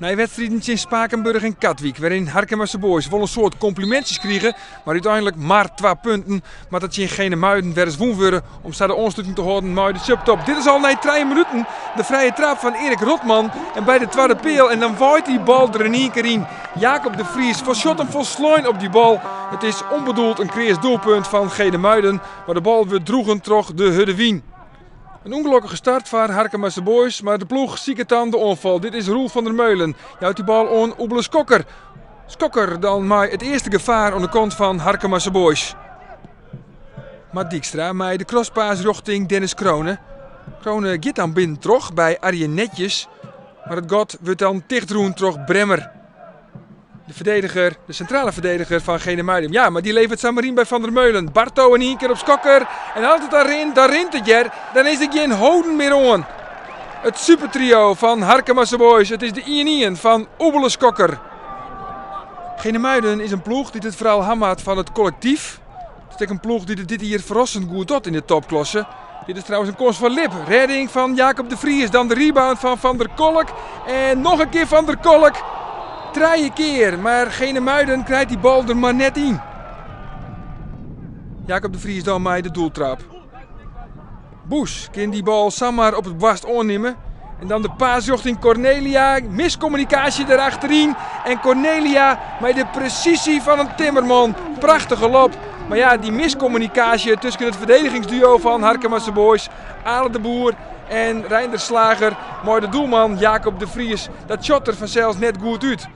Na wedstrijden in Spakenburg en Katwijk, waarin Harkemasse Boys wel een soort complimentjes kregen, maar uiteindelijk maar 2 punten. Maar dat je in geen muiden weer eens woen worden om de aansluiting te houden met de subtop. Dit is al na 3 minuten de vrije trap van Erik Rotman. En bij de tweede peel en dan waait die bal er in één keer in. Jacob de Vries voor shot en vol slooien op die bal. Het is onbedoeld een creërs doelpunt van Genemuiden, maar de bal weer droegen toch de Hudde Wien. Een ongelukkige start voor Harkemasse Boys, maar de ploeg ziet het aan de onval. Dit is Roel van der Meulen. Jouwt die bal aan Oebele Skokker. Skokker dan maar het eerste gevaar aan de kant van Harkemasse Boys. Maar Dijkstra met de crosspaas richting Dennis Krone. Krone gaat dan binnen terug bij Arjen Netjes. Maar het got wordt dan dichtroen terug Bremmer. De centrale verdediger van Genemuiden. Ja, maar die levert Samarien bij Van der Meulen. Barto in één keer op Skokker. En altijd daar rint het jer. Dan is er geen houden meer aan. Het supertrio van Harkemasse Boys. Het is de 1-1 van Oebele Skokker. Genemuiden is een ploeg die het vooral hammert van het collectief. Het is een ploeg die dit hier verrassend goed doet in de topklasse. Dit is trouwens een kans van Lip. Redding van Jacob de Vries. Dan de rebound van Van der Kolk. En nog een keer Van der Kolk. 3 keer, maar Genemuiden krijgt die bal er maar net in. Jacob de Vries dan mij de doeltrap. Boes kan die bal zomaar op het bast aannemen. En dan de paas richting Cornelia. Miscommunicatie erachterin. En Cornelia met de precisie van een timmerman. Prachtige lop. Maar ja, die miscommunicatie tussen het verdedigingsduo van Harkemasse Boys. Ale de Boer en Reinder Slager. Maar de doelman Jacob de Vries. Dat shot er vanzelfs net goed uit.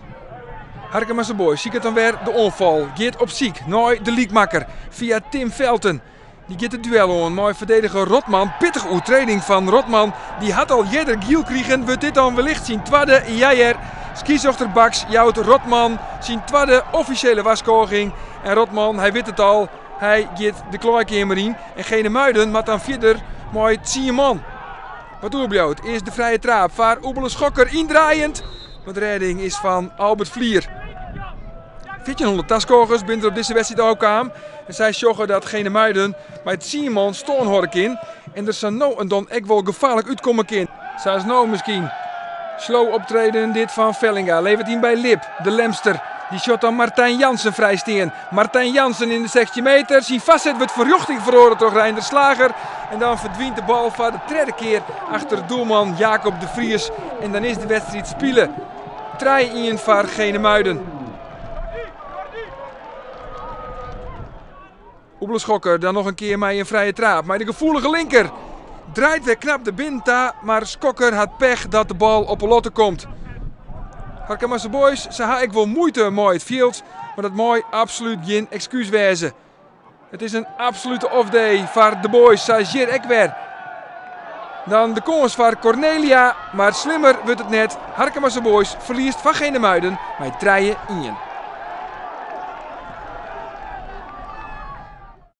Harkemasse Boys ziet het dan weer de onval. Geert op ziek. Naar de liekmakker. Via Tim Velten. Die gaat het duel aan. Mooi verdediger Rotman. Pittige oertreding van Rotman. Die had al eerder giel kregen. Wordt dit dan wellicht zien tweede jajer. Skiezochter Baks jouwt Rotman zijn tweede officiële waskoging. En Rotman, hij weet het al. Hij gaat de kleurkamer in. En Genemuiden maar dan verder mooi 10 man. Wat doe je het? Eerst de vrije trap. Voor Oebele Skokker indraaiend. Maar de redding is van Albert Vlier. 1400 taskogers binnen er op deze wedstrijd ook aan. En zij zorgen dat Genemuiden met 10 man stoonhork in. En er zijn nou en dan ook wel gevaarlijk uitkomen in. Zij is nou misschien slow optreden dit van Vellinga. Levert hij bij Lip, de Lemster. Die shot dan Martijn Jansen vrijsteen. Martijn Jansen in de 16 meter. Zijn vastzet wordt verjochting verloren door Reinder Slager. En dan verdwijnt de bal voor de 3e keer achter doelman Jacob de Vries. En dan is de wedstrijd spelen. 3-1 voor Genemuiden. Oebele Skokker dan nog een keer met een vrije trap. Maar de gevoelige linker draait weer knap de binta. Maar Skokker had pech dat de bal op een lotte komt. Harkemasse Boys, ze hebben wel moeite met het veld. Maar dat mooi absoluut geen excuus wezen. Het is een absolute off-day voor de boys. Zij zeer ik weer. Dan de kans voor Cornelia. Maar slimmer wordt het net. Harkemasse Boys verliest van Genemuiden met 3-1.